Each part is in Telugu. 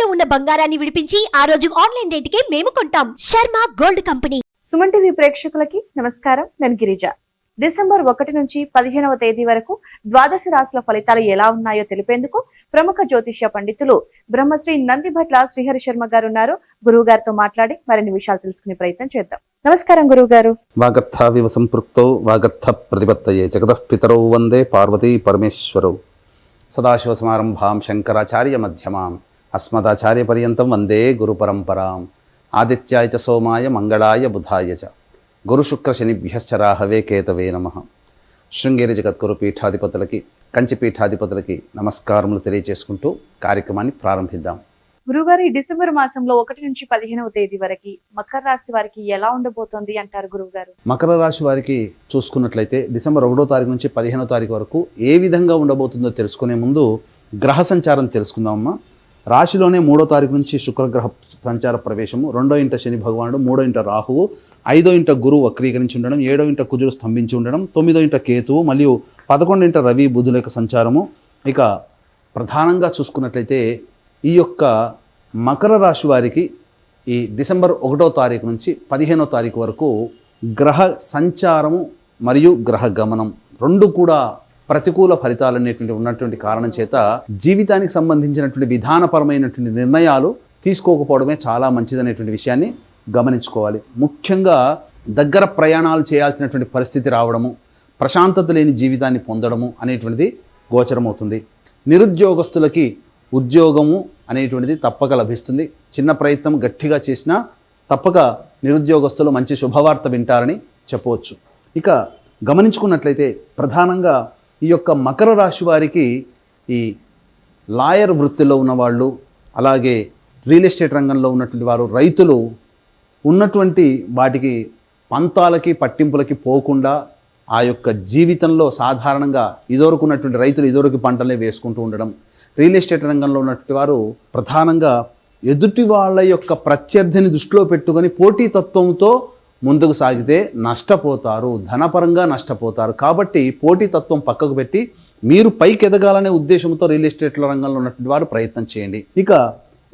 తాకట్టులో ఉన్న బంగారాన్ని విడిపించి ఆ రోజు ఆన్లైన్ రేటుకే మేము కొంటాం. Sharma gold company. Suman TV ప్రేక్షకులకి నమస్కారం. నేను గిరిజ. డిసెంబర్ 1 నుంచి 15వ తేదీ వరకు ద్వాదశ రాశుల ఫలితాలు ఎలా ఉన్నాయో తెలిపేందుకు ప్రముఖ జ్యోతిష్య పండితులు బ్రహ్మశ్రీ నందిభట్ల శ్రీహరి శర్మ గారు ఉన్నారు. గురువు గారితో మాట్లాడి మరిన్ని విషయాలు తెలుసుకునే ప్రయత్నం చేద్దాం. నమస్కారం గురువు గారు. వాగర్థావివ సంపృక్తౌ వాగర్థ ప్రతిపత్తయే జగతః పితరౌ వందే పార్వతీ పరమేశ్వరౌ. సదాశివ సమారంభాం శంకరాచార్య మధ్యమాం అస్మదాచార్య పర్యంతం వందే గురు పరంపరాం. ఆదిత్యాయ చ సోమాయ మంగళాయ బుధాయ చ గురు శుక్ర శనిభ్యశ్చ రాహవే కేతవే నమః. శృంగేరి జగద్గురు పీఠాధిపతులకి కంచి పీఠాధిపతులకి నమస్కారములు తెలియజేసుకుంటూ కార్యక్రమాన్ని ప్రారంభిద్దాం. గురుగారు, ఈ డిసెంబర్ మాసంలో 1 నుంచి 15వ తేదీ వరకు మకర రాశి వారికి ఎలా ఉండబోతోంది అంటారు గురువు గారు? మకర రాశి వారికి చూసుకున్నట్లయితే డిసెంబర్ 1వ తారీఖు నుంచి 15వ తారీఖు వరకు ఏ విధంగా ఉండబోతుందో తెలుసుకునే ముందు గ్రహ సంచారం తెలుసుకుందామమ్మా. రాశిలోనే 3వ తారీఖు నుంచి శుక్రగ్రహ సంచార ప్రవేశము, 2వ ఇంట శని భగవానుడు, 3వ ఇంట రాహువు, 5వ ఇంట గురువు వక్రీకరించి ఉండడం, 7వ ఇంట కుజుడు స్తంభించి ఉండడం, 9వ ఇంట కేతువు మరియు 11వ ఇంట రవి బుధుల యొక్క సంచారము. ఇక ప్రధానంగా చూసుకున్నట్లయితే ఈ యొక్క మకర రాశి వారికి ఈ డిసెంబర్ 1వ తారీఖు నుంచి 15వ తారీఖు వరకు గ్రహ సంచారము మరియు గ్రహ గమనం రెండు కూడా ప్రతికూల ఫలితాలు అనేటువంటి ఉన్నటువంటి కారణం చేత జీవితానికి సంబంధించినటువంటి విధానపరమైనటువంటి నిర్ణయాలు తీసుకోకపోవడమే చాలా మంచిదనేటువంటి విషయాన్ని గమనించుకోవాలి. ముఖ్యంగా దగ్గర ప్రయాణాలు చేయాల్సినటువంటి పరిస్థితి రావడము, ప్రశాంతత లేని జీవితాన్ని పొందడము అనేటువంటిది గోచరమవుతుంది. నిరుద్యోగస్తులకి ఉద్యోగము అనేటువంటిది తప్పక లభిస్తుంది. చిన్న ప్రయత్నం గట్టిగా చేసినా తప్పక నిరుద్యోగస్తులు మంచి శుభవార్త వింటారని చెప్పవచ్చు. ఇక గమనించుకున్నట్లయితే ప్రధానంగా ఈ యొక్క మకర రాశి వారికి ఈ లాయర్ వృత్తిలో ఉన్నవాళ్ళు, అలాగే రియల్ ఎస్టేట్ రంగంలో ఉన్నటువంటి వారు, రైతులు ఉన్నటువంటి వాటికి పంతాలకి పట్టింపులకి పోకుండా ఆ యొక్క జీవితంలో సాధారణంగా ఇదివరకున్నటువంటి రైతులు ఇదివరకు పంటలే వేసుకుంటూ ఉండడం, రియల్ ఎస్టేట్ రంగంలో ఉన్నటువంటి వారు ప్రధానంగా ఎదుటి వాళ్ళ యొక్క ప్రత్యర్థిని దృష్టిలో పెట్టుకొని పోటీతత్వంతో ముందుకు సాగితే నష్టపోతారు, ధనపరంగా నష్టపోతారు. కాబట్టి పోటీతత్వం పక్కకు పెట్టి మీరు పైకి ఎదగాలనే ఉద్దేశంతో రియల్ ఎస్టేట్ రంగంలో ఉన్నటువంటి వారు ప్రయత్నం చేయండి. ఇక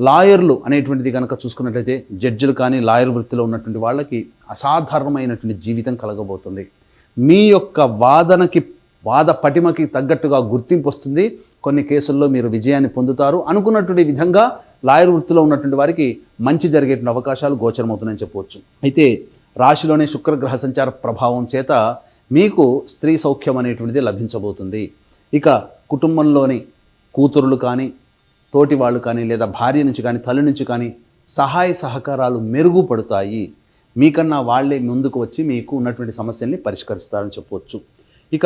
లాయర్లు అనేటువంటిది కనుక చూసుకున్నట్లయితే జడ్జిలు కానీ లాయర్ వృత్తిలో ఉన్నటువంటి వాళ్ళకి అసాధారణమైనటువంటి జీవితం కలగబోతుంది. మీ యొక్క వాద పటిమకి తగ్గట్టుగా గుర్తింపు వస్తుంది. కొన్ని కేసుల్లో మీరు విజయాన్ని పొందుతారు. అనుకున్నటువంటి విధంగా లాయర్ వృత్తిలో ఉన్నటువంటి వారికి మంచి జరిగేటువంటి అవకాశాలు గోచరమవుతున్నాయని చెప్పవచ్చు. అయితే రాశిలోనే శుక్రగ్రహ సంచార ప్రభావం చేత మీకు స్త్రీ సౌఖ్యం అనేటువంటిది లభించబోతుంది. ఇక కుటుంబంలోని కూతురులు కానీ, తోటి వాళ్ళు కానీ, లేదా భార్య నుంచి కానీ, తల్లి నుంచి కానీ సహాయ సహకారాలు మెరుగుపడతాయి. మీకన్నా వాళ్ళే ముందుకు వచ్చి మీకు ఉన్నటువంటి సమస్యల్ని పరిష్కరిస్తారని చెప్పవచ్చు. ఇక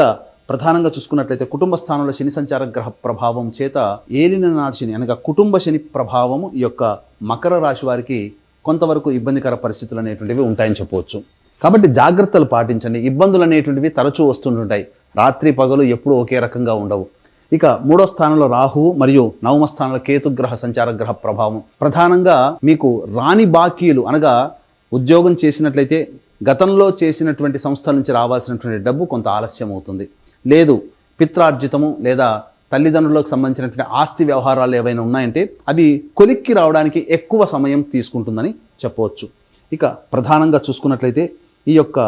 ప్రధానంగా చూసుకున్నట్లయితే కుటుంబ స్థానంలో శని సంచార గ్రహ ప్రభావం చేత ఏలిన నాటి శని అనగా కుటుంబ శని ప్రభావము ఈ యొక్క మకర రాశి వారికి కొంతవరకు ఇబ్బందికర పరిస్థితులు అనేటువంటివి ఉంటాయని చెప్పవచ్చు. కాబట్టి జాగ్రత్తలు పాటించండి. ఇబ్బందులు అనేటువంటివి తరచూ వస్తుంటుంటాయి. రాత్రి పగలు ఎప్పుడూ ఒకే రకంగా ఉండవు. ఇక 3వ స్థానంలో రాహువు మరియు 9వ స్థానంలో కేతుగ్రహ సంచార గ్రహ ప్రభావం ప్రధానంగా మీకు రాని బాకీలు అనగా ఉద్యోగం చేసినట్లయితే గతంలో చేసినటువంటి సంస్థల నుంచి రావాల్సినటువంటి డబ్బు కొంత ఆలస్యం అవుతుంది. లేదు పిత్రార్జితము లేదా తల్లిదండ్రులకు సంబంధించినటువంటి ఆస్తి వ్యవహారాలు ఏవైనా ఉన్నాయంటే అవి కొలిక్కి రావడానికి ఎక్కువ సమయం తీసుకుంటుందని చెప్పవచ్చు. ఇక ప్రధానంగా చూసుకున్నట్లయితే ఈ యొక్క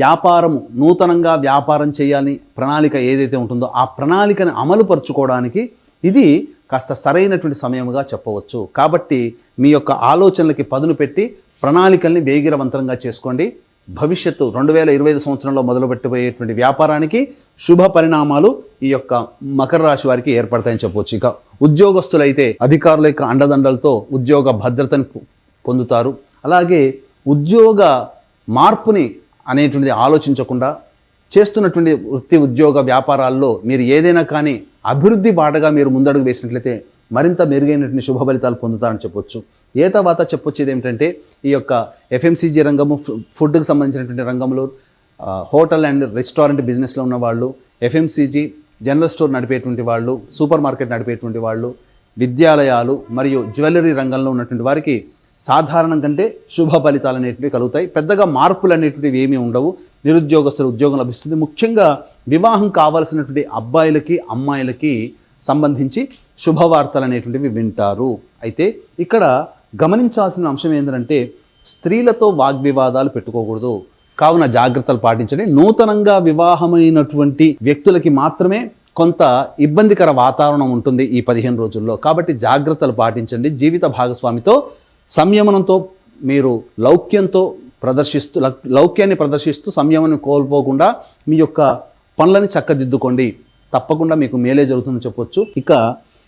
వ్యాపారము నూతనంగా వ్యాపారం చేయాలని ప్రణాళిక ఏదైతే ఉంటుందో ఆ ప్రణాళికను అమలు పరుచుకోవడానికి ఇది కాస్త సరైనటువంటి సమయముగా చెప్పవచ్చు. కాబట్టి మీ యొక్క ఆలోచనలకి పదును పెట్టి ప్రణాళికల్ని వేగిరవంతంగా చేసుకోండి. భవిష్యత్తు 2025 సంవత్సరంలో మొదలుపెట్టబోయేటువంటి వ్యాపారానికి శుభ పరిణామాలు ఈ యొక్క మకర రాశి వారికి ఏర్పడతాయని చెప్పవచ్చు. ఇక ఉద్యోగస్తులైతే అధికారుల యొక్క అండదండలతో ఉద్యోగ భద్రతను పొందుతారు. అలాగే ఉద్యోగ మార్పుని అనేటువంటిది ఆలోచించకుండా చేస్తున్నటువంటి వృత్తి ఉద్యోగ వ్యాపారాల్లో మీరు ఏదైనా కానీ అభివృద్ధి బాటగా మీరు ముందడుగు వేసినట్లయితే మరింత మెరుగైనటువంటి శుభ ఫలితాలు పొందుతారని చెప్పొచ్చు. ఏ తర్వాత చెప్పొచ్చేది ఏమిటంటే ఈ యొక్క ఎఫ్ఎంసీజీ రంగము, ఫుడ్కి సంబంధించినటువంటి రంగంలో, హోటల్ అండ్ రెస్టారెంట్ బిజినెస్లో ఉన్న వాళ్ళు, ఎఫ్ఎంసీజీ జనరల్ స్టోర్ నడిపేటువంటి వాళ్ళు, సూపర్ మార్కెట్ నడిపేటువంటి వాళ్ళు, విద్యాలయాలు మరియు జ్యువెలరీ రంగంలో ఉన్నటువంటి వారికి సాధారణం కంటే శుభ ఫలితాలు అనేటివి కలుగుతాయి. పెద్దగా మార్పులు అనేటివి ఏమీ ఉండవు. నిరుద్యోగస్తులు ఉద్యోగం లభిస్తుంది. ముఖ్యంగా వివాహం కావాల్సినటువంటి అబ్బాయిలకి అమ్మాయిలకి సంబంధించి శుభవార్తలు అనేటువంటివి వింటారు. అయితే ఇక్కడ గమనించాల్సిన అంశం ఏంటంటే స్త్రీలతో వాగ్వివాదాలు పెట్టుకోకూడదు. కావున జాగ్రత్తలు పాటించండి. నూతనంగా వివాహమైనటువంటి వ్యక్తులకి మాత్రమే కొంత ఇబ్బందికర వాతావరణం ఉంటుంది ఈ 15 రోజుల్లో. కాబట్టి జాగ్రత్తలు పాటించండి. జీవిత భాగస్వామితో సంయమనంతో మీరు లౌక్యాన్ని ప్రదర్శిస్తూ సంయమనం కోల్పోకుండా మీ యొక్క పనులని చక్కదిద్దుకోండి. తప్పకుండా మీకు మేలే జరుగుతుందని చెప్పొచ్చు. ఇక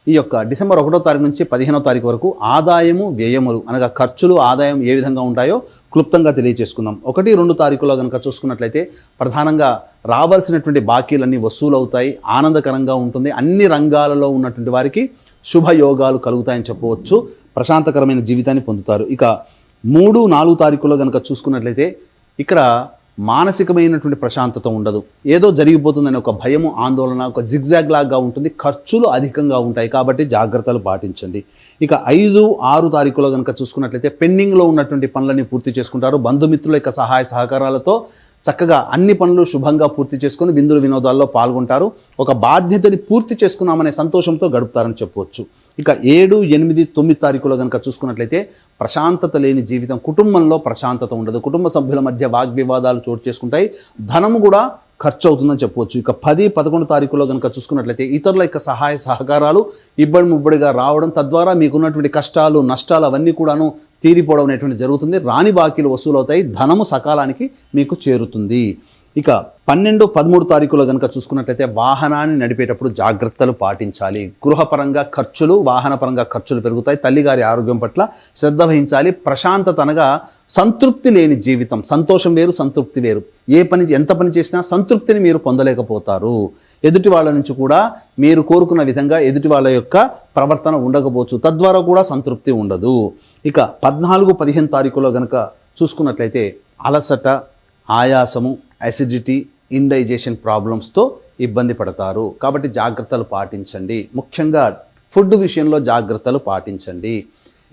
ఈ యొక్క డిసెంబర్ 1వ తారీఖు నుంచి 15వ తారీఖు వరకు ఆదాయము వ్యయములు అనగా ఖర్చులు ఆదాయం ఏ విధంగా ఉంటాయో క్లుప్తంగా తెలియజేసుకుందాం. 1, 2 తారీఖులో కనుక చూసుకున్నట్లయితే ప్రధానంగా రావాల్సినటువంటి బాకీలన్నీ వసూలు అవుతాయి. ఆనందకరంగా ఉంటుంది. అన్ని రంగాలలో ఉన్నటువంటి వారికి శుభయోగాలు కలుగుతాయని చెప్పవచ్చు. ప్రశాంతకరమైన జీవితాన్ని పొందుతారు. ఇక 3, 4 తారీఖులో కనుక చూసుకున్నట్లయితే ఇక్కడ మానసికమైనటువంటి ప్రశాంతత ఉండదు. ఏదో జరిగిపోతుందని ఒక భయము, ఆందోళన, ఒక జిగ్జాగ్ లాగా ఉంటుంది. ఖర్చులు అధికంగా ఉంటాయి. కాబట్టి జాగ్రత్తలు పాటించండి. ఇక 5, 6 తారీఖులో కనుక చూసుకున్నట్లయితే పెండింగ్లో ఉన్నటువంటి పనులని పూర్తి చేసుకుంటారు. బంధుమిత్రుల యొక్క సహాయ సహకారాలతో చక్కగా అన్ని పనులు శుభంగా పూర్తి చేసుకొని విందులు వినోదాల్లో పాల్గొంటారు. ఒక బాధ్యతని పూర్తి చేసుకున్నామనే సంతోషంతో గడుపుతారని చెప్పవచ్చు. ఇక 7, 8, 9 తారీఖులో కనుక చూసుకున్నట్లయితే ప్రశాంతత లేని జీవితం, కుటుంబంలో ప్రశాంతత ఉండదు. కుటుంబ సభ్యుల మధ్య వాగ్వివాదాలు చోటు చేసుకుంటాయి. ధనము కూడా ఖర్చు అవుతుందని చెప్పవచ్చు. ఇక 10, 11 తారీఖులో కనుక చూసుకున్నట్లయితే ఇతరుల యొక్క సహాయ సహకారాలు ఇబ్బడి ముబ్బడిగా రావడం, తద్వారా మీకున్నటువంటి కష్టాలు నష్టాలు అవన్నీ కూడాను తీరిపోవడం అనేటువంటి జరుగుతుంది. రాని బాకీలు వసూలు అవుతాయి. ధనము సకాలానికి మీకు చేరుతుంది. ఇక 12, 13 తారీఖులో కనుక చూసుకున్నట్లయితే వాహనాన్ని నడిపేటప్పుడు జాగ్రత్తలు పాటించాలి. గృహపరంగా ఖర్చులు, వాహనపరంగా ఖర్చులు పెరుగుతాయి. తల్లిగారి ఆరోగ్యం పట్ల శ్రద్ధ వహించాలి. ప్రశాంతత అనగా సంతృప్తి లేని జీవితం. సంతోషం వేరు, సంతృప్తి వేరు. ఎంత పని చేసినా సంతృప్తిని మీరు పొందలేకపోతారు. ఎదుటి వాళ్ళ నుంచి కూడా మీరు కోరుకున్న విధంగా ఎదుటి వాళ్ళ యొక్క ప్రవర్తన ఉండకపోవచ్చు. తద్వారా కూడా సంతృప్తి ఉండదు. ఇక 14, 15 తారీఖులో కనుక చూసుకున్నట్లయితే అలసట, ఆయాసము, అసిడిటీ, ఇండైజెషన్ ప్రాబ్లమ్స్తో ఇబ్బంది పడతారు. కాబట్టి జాగ్రత్తలు పాటించండి. ముఖ్యంగా ఫుడ్ విషయంలో జాగ్రత్తలు పాటించండి.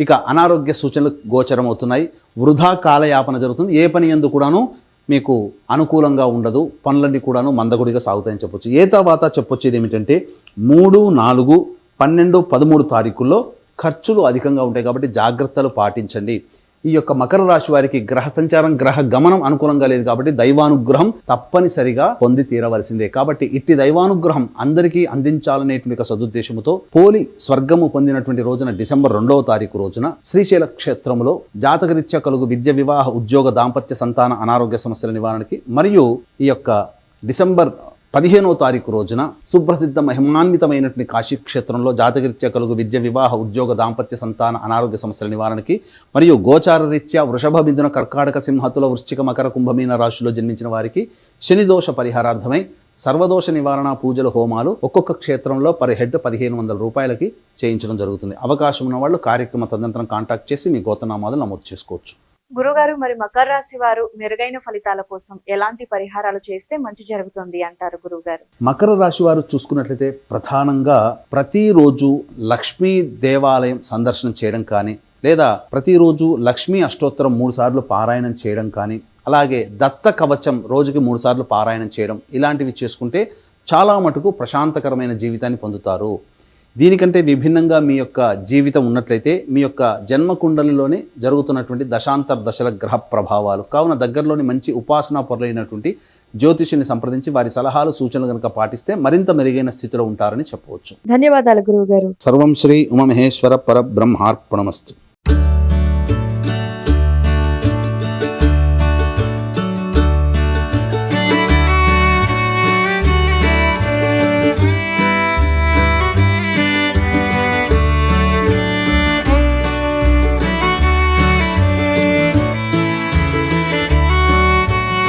ఇక అనారోగ్య సూచనలు గోచరం అవుతున్నాయి. వృధా కాలయాపన జరుగుతుంది. ఏ పని యందు కూడాను మీకు అనుకూలంగా ఉండదు. పనులన్నీ కూడాను మందగుడిగా సాగుతాయని చెప్పొచ్చు. తర్వాత చెప్పొచ్చేది ఏమిటంటే 3, 4, 12, 13 తారీఖుల్లో ఖర్చులు అధికంగా ఉంటాయి. కాబట్టి జాగ్రత్తలు పాటించండి. ఈ యొక్క మకర రాశి వారికి గ్రహ సంచారం, గ్రహ గమనం అనుకూలంగా లేదు. కాబట్టి దైవానుగ్రహం తప్పనిసరిగా పొంది తీరవలసిందే. కాబట్టి ఇట్టి దైవానుగ్రహం అందరికీ అందించాలనేటువంటి ఒక సదుద్దేశంతో పోలి స్వర్గము పొందినటువంటి రోజున డిసెంబర్ 2వ తారీఖు రోజున శ్రీశైల క్షేత్రంలో జాతకరీత్యా కలుగు విద్య, వివాహ, ఉద్యోగ, దాంపత్య, సంతాన, అనారోగ్య సమస్యల నివారణకి మరియు ఈ యొక్క డిసెంబర్ 15వ తారీఖు రోజున సుప్రసిద్ధ మహిమాన్వితమైనటువంటి కాశీ క్షేత్రంలో జాతకరీత్యా కలుగు విద్య, వివాహ, ఉద్యోగ, దాంపత్య, సంతాన, అనారోగ్య సమస్యల నివారణకి మరియు గోచార రీత్యా వృషభ, మిథున, కర్కాటక, సింహతుల, వృశ్చిక, మకర, కుంభమీన రాశిలో జన్మించిన వారికి శని దోష పరిహారార్థమై సర్వదోష నివారణ పూజలు, హోమాలు ఒక్కొక్క క్షేత్రంలో పర్ హెడ్ 1500 రూపాయలకి చేయించడం జరుగుతుంది. అవకాశం ఉన్న వాళ్ళు కార్యక్రమ తదనంతరం కాంటాక్ట్ చేసి మీ గోత్రనామాలు నమోదు చేసుకోవచ్చు. గురుగారు, మరి మకర రాశి వారు మెరుగైన ఫలితాల కోసం ఎలాంటి పరిహారాలు చేస్తే మంచి జరుగుతుంది అంటారు గురుగారు? మకర రాశి వారు చూసుకున్నట్లయితే ప్రధానంగా ప్రతిరోజు లక్ష్మీ దేవాలయం సందర్శనం చేయడం కానీ, లేదా ప్రతిరోజు లక్ష్మీ అష్టోత్తరం 3 సార్లు పారాయణం చేయడం కానీ, అలాగే దత్త కవచం రోజుకి 3 సార్లు పారాయణం చేయడం, ఇలాంటివి చేసుకుంటే చాలా మటుకు ప్రశాంతకరమైన జీవితాన్ని పొందుతారు. దీనికంటే విభిన్నంగా మీ యొక్క జీవితం ఉన్నట్లయితే మీ యొక్క జన్మకుండలిలోనే జరుగుతున్నటువంటి దశాంతర దశల గ్రహ ప్రభావాలు కావున దగ్గరలోని మంచి ఉపాసనా పరులైనటువంటి జ్యోతిషుని సంప్రదించి వారి సలహాలు, సూచనలు కనుక పాటిస్తే మరింత మెరుగైన స్థితిలో ఉంటారని చెప్పవచ్చు. ధన్యవాదాలు గురువు గారు. సర్వం శ్రీ ఉమామహేశ్వర పరబ్రహ్మార్పణమస్తు.